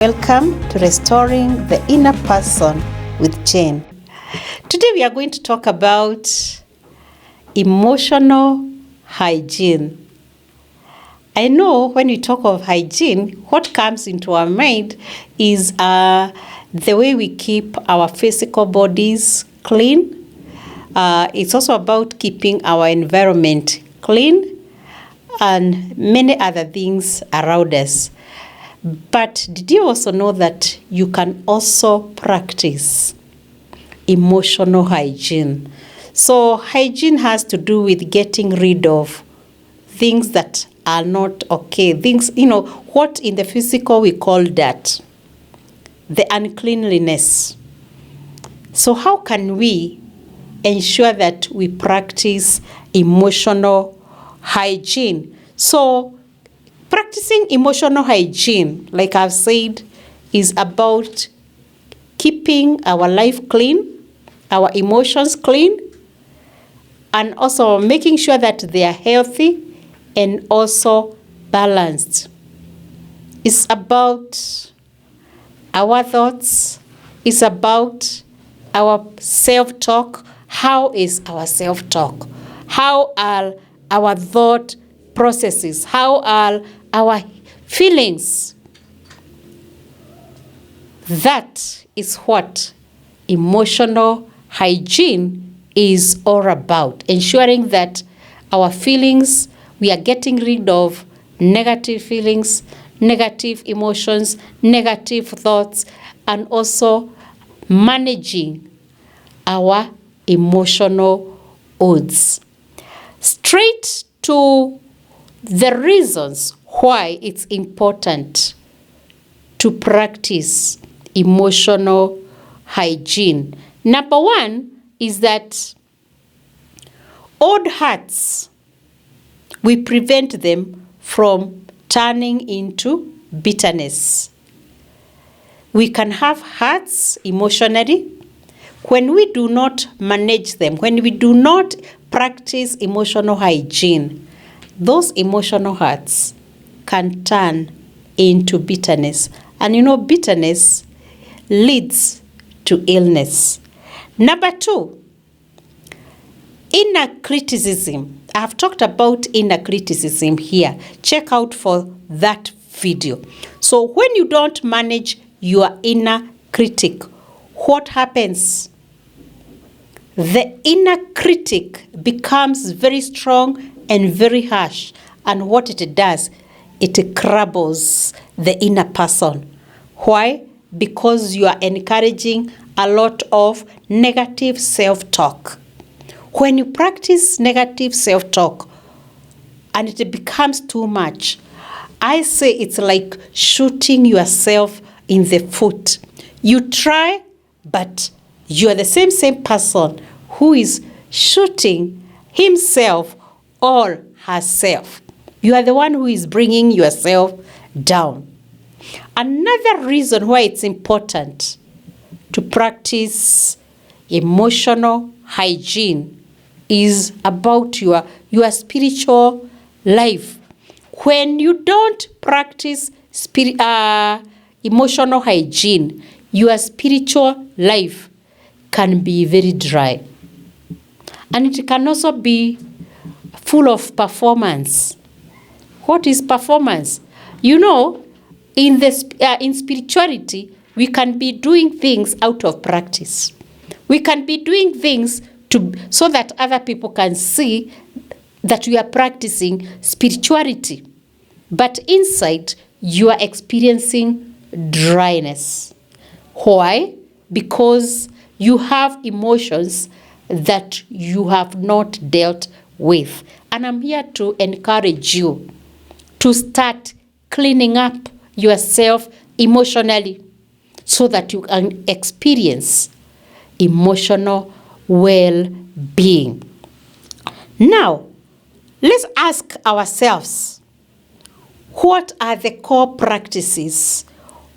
Welcome to Restoring the Inner Person with Jane. Today we are going to talk about emotional hygiene. I know when we talk of hygiene, what comes into our mind is the way we keep our physical bodies clean. It's also about keeping our environment clean and many other things around us. But did you also know that you can also practice emotional hygiene? So hygiene has to do with getting rid of things that are not okay. Things, what in the physical we call that, the uncleanliness. So how can we ensure that we practice emotional hygiene? So practicing emotional hygiene, like I've said, is about keeping our life clean, our emotions clean, and also making sure that they are healthy and also balanced. It's about our thoughts. It's about our self-talk. How is our self-talk? How are our thought processes? How are our feelings? That is what emotional hygiene is all about. Ensuring that our feelings, we are getting rid of negative feelings, negative emotions, negative thoughts, and also managing our emotional odds. Straight to the reasons why it's important to practice emotional hygiene. Number one is that old hurts, we prevent them from turning into bitterness. We can have hurts emotionally when we do not manage them, when we do not practice emotional hygiene. Those emotional hurts can turn into bitterness. And bitterness leads to illness. Number two, inner criticism. I've talked about inner criticism here. Check out for that video. So when you don't manage your inner critic, what happens? The inner critic becomes very strong and very harsh. And what it does, it crumbles the inner person. Why? Because you are encouraging a lot of negative self-talk. When you practice negative self-talk and it becomes too much, I say it's like shooting yourself in the foot. You try, but you are the same person who is shooting himself or herself. You are the one who is bringing yourself down. Another reason why it's important to practice emotional hygiene is about your spiritual life. When you don't practice emotional hygiene, your spiritual life can be very dry. And it can also be full of performance. What is performance? In spirituality, we can be doing things out of practice. We can be doing things so that other people can see that we are practicing spirituality. But inside, you are experiencing dryness. Why? Because you have emotions that you have not dealt with. And I'm here to encourage you to start cleaning up yourself emotionally so that you can experience emotional well-being. Now, let's ask ourselves, what are the core practices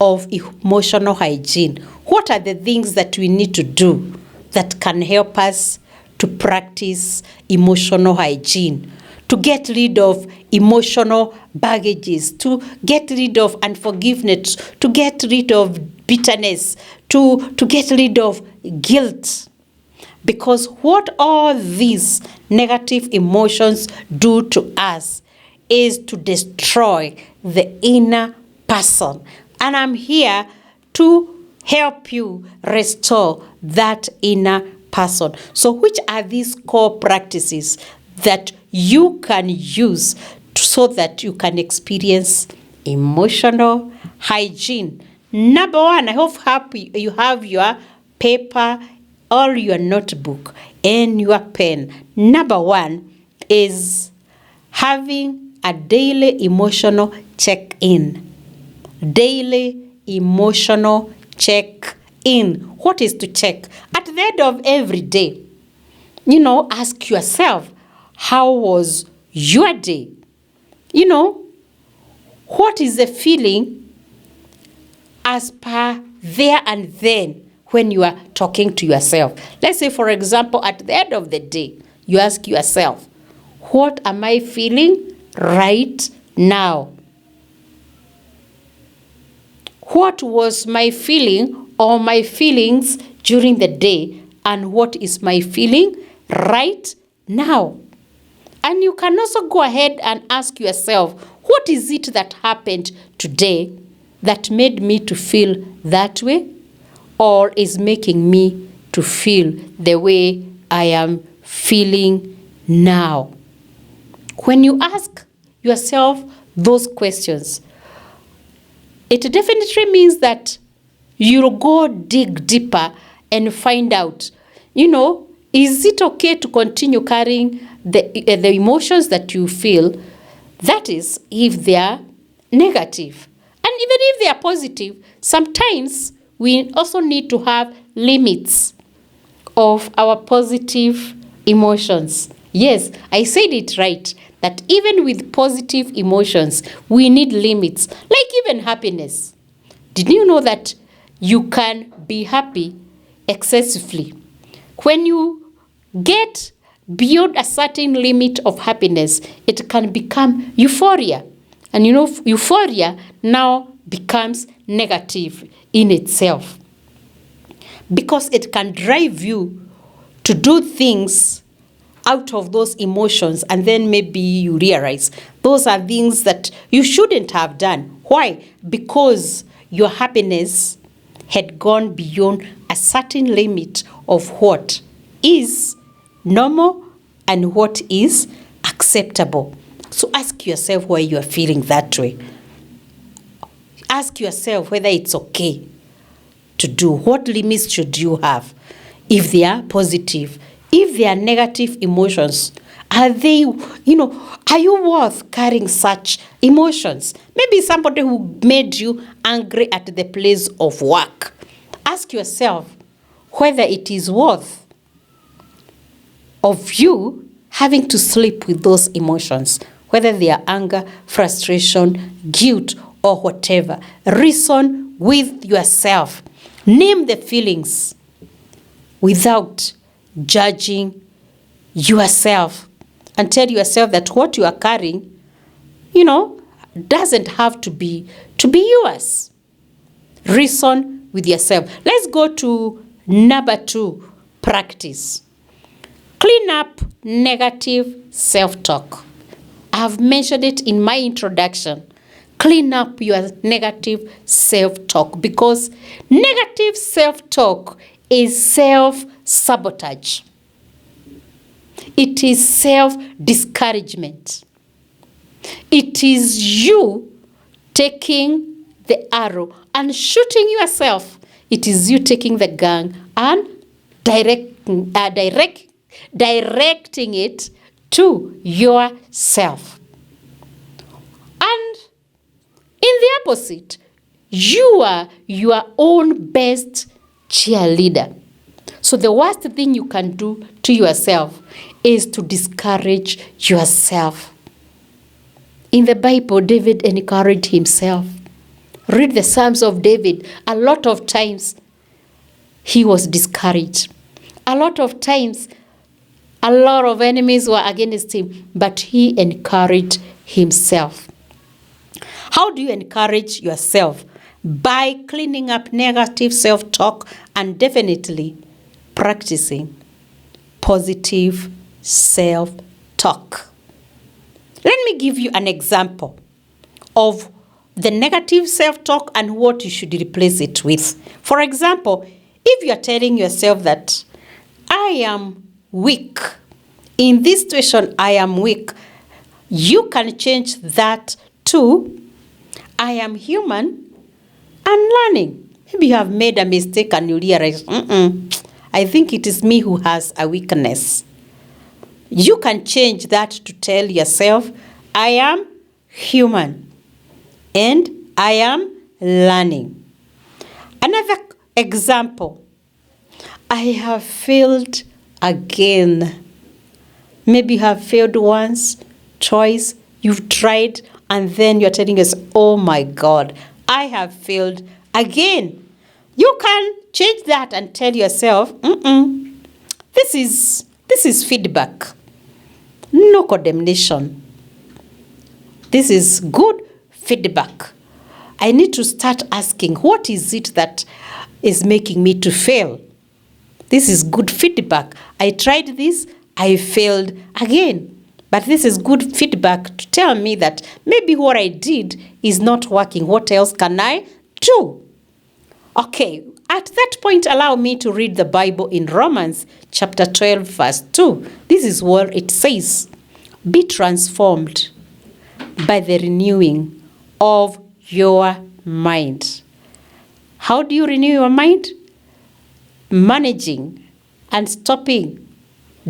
of emotional hygiene? What are the things that we need to do that can help us to practice emotional hygiene, to get rid of emotional baggages, to get rid of unforgiveness, to get rid of bitterness, to get rid of guilt. Because what all these negative emotions do to us is to destroy the inner person. And I'm here to help you restore that inner person. So which are these core practices that you can use so that you can experience emotional hygiene? Number one, I hope you have your paper or your notebook and your pen. Number one is having a daily emotional check-in. Daily emotional check-in. What is to check? At the end of every day, ask yourself, how was your day? What is the feeling as per there and then when you are talking to yourself? Let's say, for example, at the end of the day, you ask yourself, what am I feeling right now? What was my feeling or my feelings during the day, and what is my feeling right now? And you can also go ahead and ask yourself, what is it that happened today that made me to feel that way, or is making me to feel the way I am feeling now? When you ask yourself those questions, it definitely means that you'll go dig deeper and find out, is it okay to continue carrying the emotions that you feel? That is, if they are negative. And even if they are positive, sometimes we also need to have limits of our positive emotions. Yes, I said it right, that even with positive emotions, we need limits, like even happiness. Did you know that you can be happy excessively? When you get beyond a certain limit of happiness, it can become euphoria. And euphoria now becomes negative in itself, because it can drive you to do things out of those emotions, and then maybe you realize those are things that you shouldn't have done. Why? Because your happiness had gone beyond a certain limit of what is normal and what is acceptable. So ask yourself why you are feeling that way. Ask yourself whether it's okay to do. What limits should you have? If they are positive, if they are negative emotions, are you worth carrying such emotions? Maybe somebody who made you angry at the place of work. Ask yourself whether it is worth of you having to sleep with those emotions, whether they are anger, frustration, guilt, or whatever. Reason with yourself. Name the feelings without judging yourself, and tell yourself that what you are carrying, doesn't have to be yours. Reason with yourself. Let's go to number 2 practice. Clean up negative self-talk. I've mentioned it in my introduction. Clean up your negative self-talk, because negative self-talk is self-sabotage. It is self-discouragement. It is you taking the arrow and shooting yourself. It is you taking the gun and directing it to yourself. And in the opposite, you are your own best cheerleader. So the worst thing you can do to yourself is to discourage yourself. In the Bible, David encouraged himself. Read the Psalms of David. A lot of times he was discouraged. A lot of times A lot of enemies were against him, but he encouraged himself. How do you encourage yourself? By cleaning up negative self-talk and definitely practicing positive self-talk. Let me give you an example of the negative self-talk and what you should replace it with. For example, if you are telling yourself that I am weak, in this situation I am weak, you can change that to I am human and learning. Maybe you have made a mistake and you realize, I think it is me who has a weakness. You can change that to tell yourself, I am human and I am learning. Another example, I have failed again. Maybe you have failed once, twice, you've tried, and then you're telling us, oh my God, I have failed again. You can change that and tell yourself, this is feedback, no condemnation. This is good feedback. I need to start asking, what is it that is making me to fail? This is good feedback. I tried this, I failed again. But this is good feedback to tell me that maybe what I did is not working. What else can I do? Okay, at that point, allow me to read the Bible in Romans chapter 12, verse 2. This is what it says. Be transformed by the renewing of your mind. How do you renew your mind? Managing and stopping,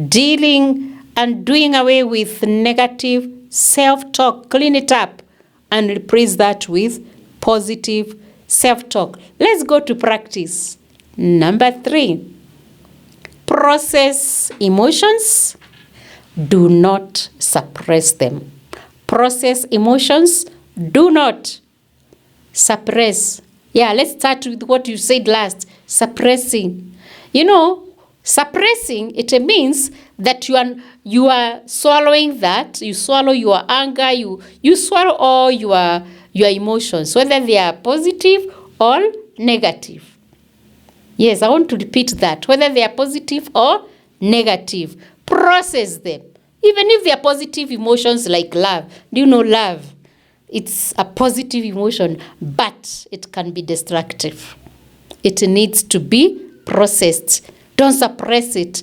dealing and doing away with negative self-talk. Clean it up and replace that with positive self-talk. Let's go to practice. Number 3, process emotions. Do not suppress them. Process emotions. Do not suppress. Yeah, let's start with what you said last. Suppressing. You know, suppressing, it means that you are swallowing that. You swallow your anger. You swallow all your emotions, whether they are positive or negative. Yes, I want to repeat that. Whether they are positive or negative, process them. Even if they are positive emotions like love. Do you know love? It's a positive emotion, but it can be destructive. It needs to be processed. Don't suppress it.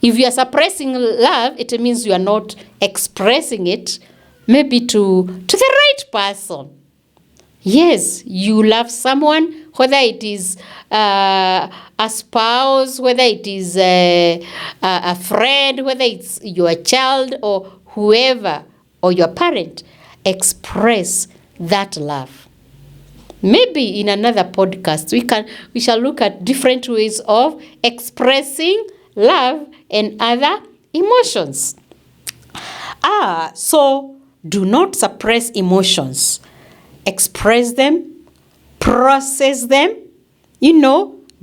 If you are suppressing love, it means you are not expressing it maybe to the right person. Yes, you love someone, whether it is a spouse, whether it is a friend, whether it's your child or whoever, or your parent. Express that love. Maybe in another podcast, we shall look at different ways of expressing love and other emotions. So do not suppress emotions. Express them, process them,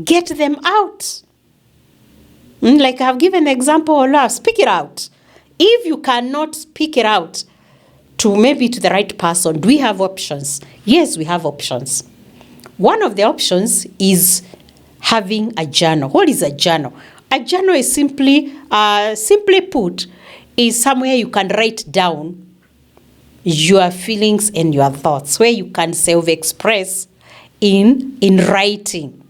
get them out. Like I've given an example of love, speak it out. If you cannot speak it out maybe to the right person, do we have options? Yes, we have options. One of the options is having a journal. What is a journal? A journal is simply put, is somewhere you can write down your feelings and your thoughts, where you can self-express in writing.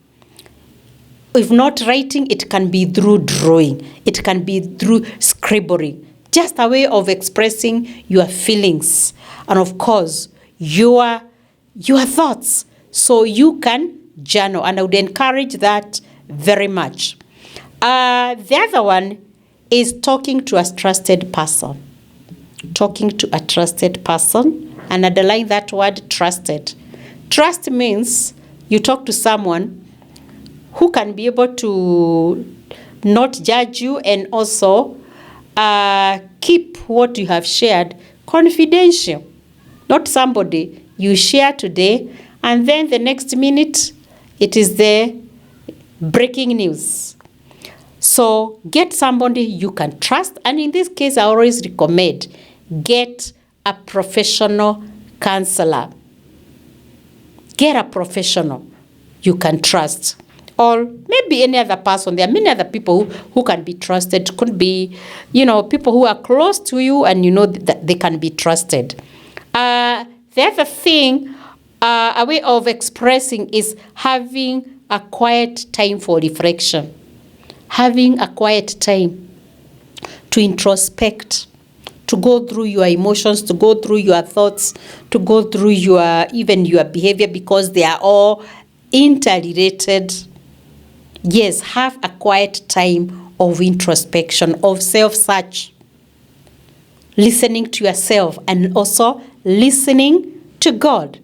If not writing, it can be through drawing. It can be through scribbling. Just a way of expressing your feelings and, of course, your thoughts. So you can journal, and I would encourage that very much. The other one is talking to a trusted person. Talking to a trusted person, and underline that word, trusted. Trust means you talk to someone who can be able to not judge you and also keep what you have shared confidential. Not somebody you share today and then the next minute it is the breaking news. So get somebody you can trust. And in this case, I always recommend get a professional counselor. Get a professional you can trust. Or maybe any other person. There are many other people who can be trusted. Could be, people who are close to you and you know that they can be trusted. The other thing, a way of expressing is having a quiet time for reflection. Having a quiet time to introspect, to go through your emotions, to go through your thoughts, to go through even your behavior, because they are all interrelated. Yes, have a quiet time of introspection, of self-search, listening to yourself and also listening to God.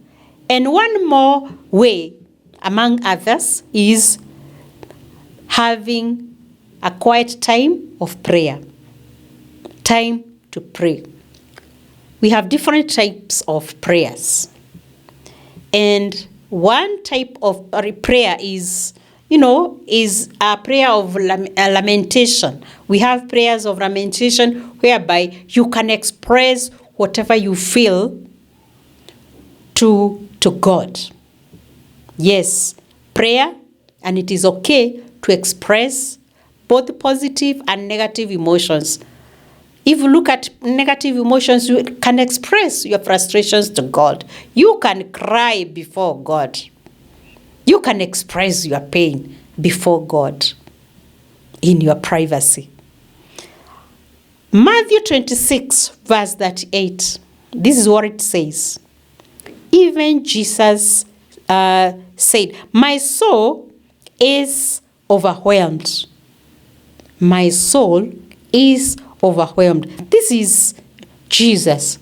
And one more way, among others, is having a quiet time of prayer. Time to pray. We have different types of prayers. And one type of prayer is a prayer of lamentation. We have prayers of lamentation whereby you can express whatever you feel to God. Yes, prayer, and it is okay to express both positive and negative emotions. If you look at negative emotions, you can express your frustrations to God. You can cry before God. You can express your pain before God in your privacy. Matthew 26, verse 38. This is what it says. Even Jesus said, "My soul is overwhelmed. My soul is overwhelmed." This is Jesus.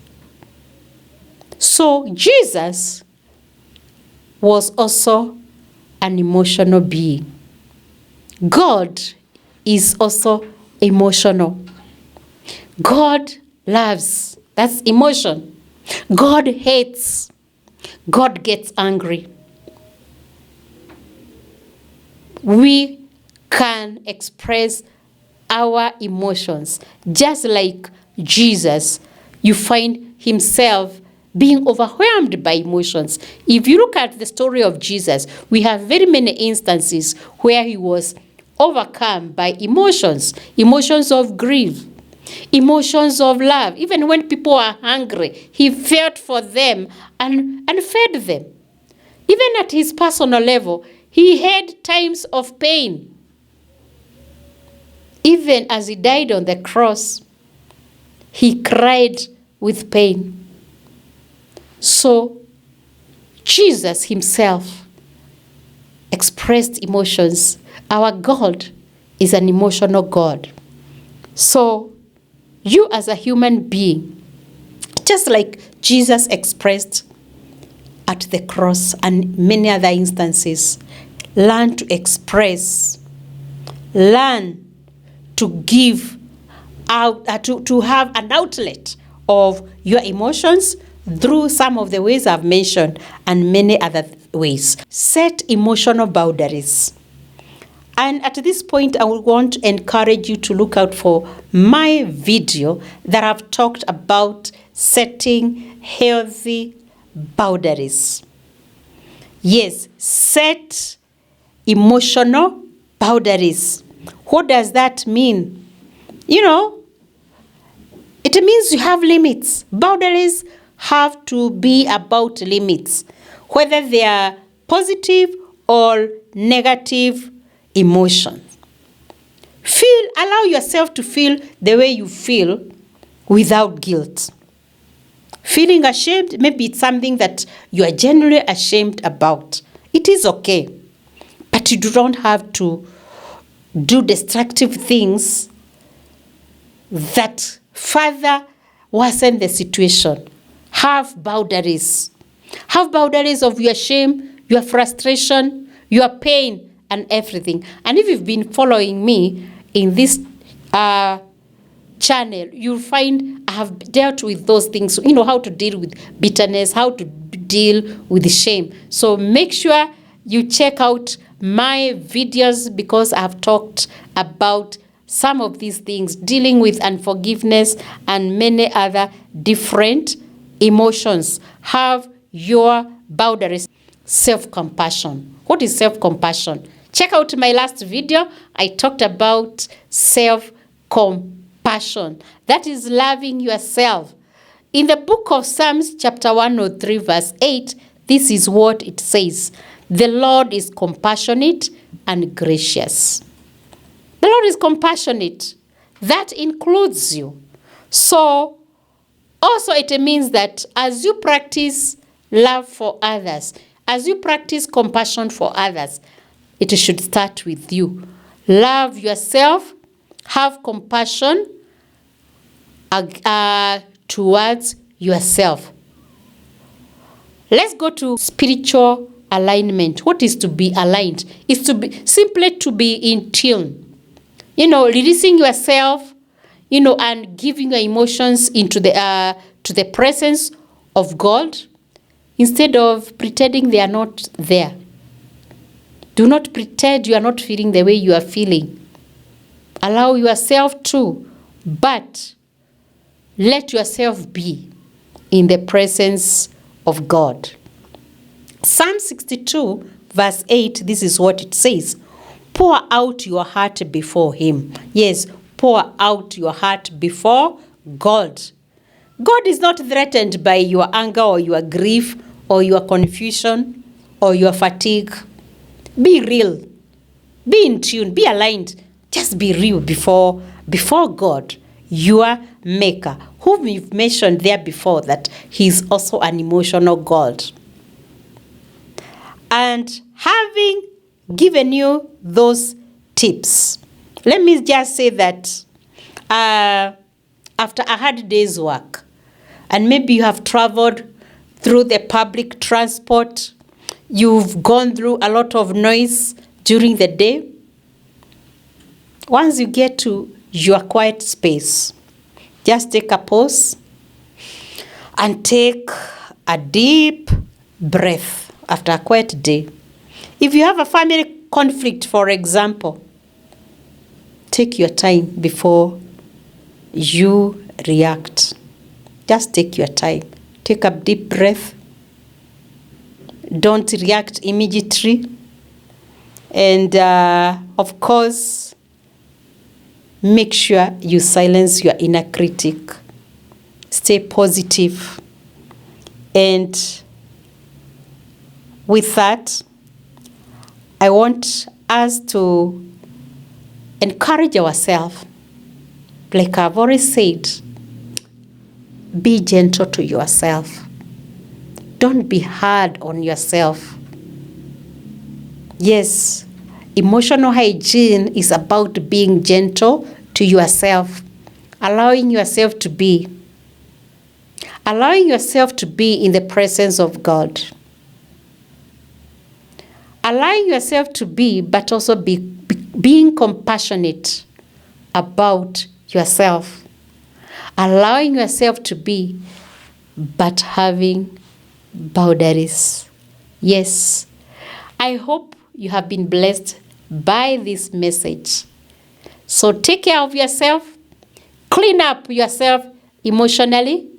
So Jesus was also an emotional being. God is also emotional. God loves. That's emotion. God hates. God gets angry. We can express our emotions just like Jesus. You find himself being overwhelmed by emotions. If you look at the story of Jesus, we have very many instances where he was overcome by emotions. Emotions of grief, emotions of love. Even when people are hungry, he felt for them and fed them. Even at his personal level, he had times of pain. Even as he died on the cross, he cried with pain. So Jesus himself expressed emotions. Our God is an emotional God. So you as a human being, just like Jesus expressed at the cross and many other instances, learn to express, learn to give out, to have an outlet of your emotions through some of the ways I've mentioned and many other ways. Set emotional boundaries. And at this point, I would want to encourage you to look out for my video that I've talked about setting healthy boundaries. Yes, set emotional boundaries. What does that mean? It means you have limits. Boundaries have to be about limits, whether they are positive or negative emotions. Allow yourself to feel the way you feel without guilt. Feeling ashamed, maybe it's something that you are genuinely ashamed about. It is okay. But you don't have to do destructive things that further worsen the situation. Have boundaries. Have boundaries of your shame, your frustration, your pain, and everything. And if you've been following me in this channel, you'll find I have dealt with those things. How to deal with bitterness, how to deal with shame. So make sure you check out my videos because I've talked about some of these things, dealing with unforgiveness and many other different emotions. Have your boundaries. Self-compassion. What is self-compassion? Check out my last video. I talked about self-compassion. That is loving yourself. In the book of Psalms, chapter 103, verse 8, this is what it says. The Lord is compassionate and gracious. The Lord is compassionate. That includes you. So, also it means that as you practice love for others, as you practice compassion for others, it should start with you. Love yourself, have compassion towards yourself. Let's go to spiritual alignment. What is to be aligned? Is to be simply to be in tune. Releasing yourself, and giving your emotions into to the presence of God instead of pretending they are not there. Do not pretend you are not feeling the way you are feeling. Allow yourself to, but let yourself be in the presence of God. Psalm 62, verse 8, this is what it says. Pour out your heart before him. Yes, pour out your heart before God. God is not threatened by your anger or your grief or your confusion or your fatigue. Be real. Be in tune. Be aligned. Just be real before God, your maker, whom we've mentioned there before that he's also an emotional God. And having given you those tips, let me just say that after a hard day's work, and maybe you have traveled through the public transport, you've gone through a lot of noise during the day. Once you get to your quiet space, just take a pause and take a deep breath after a quiet day. If you have a family conflict, for example, take your time before you react. Just take your time. Take a deep breath. Don't react immediately. And of course, make sure you silence your inner critic. Stay positive. And with that, I want us to encourage ourselves. Like I've already said, be gentle to yourself. Don't be hard on yourself. Yes, emotional hygiene is about being gentle to yourself, allowing yourself to be in the presence of God. Allowing yourself to be, but also being compassionate about yourself. Allowing yourself to be, but having boundaries. Yes, I hope you have been blessed by this message. So take care of yourself, clean up yourself emotionally,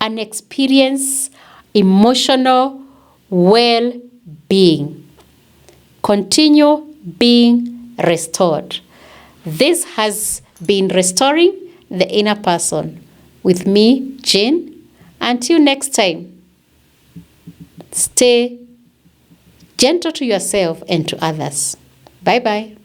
and experience emotional well-being. Continue being restored. This has been Restoring the Inner Person with me, Jane. Until next time, stay gentle to yourself and to others. Bye-bye.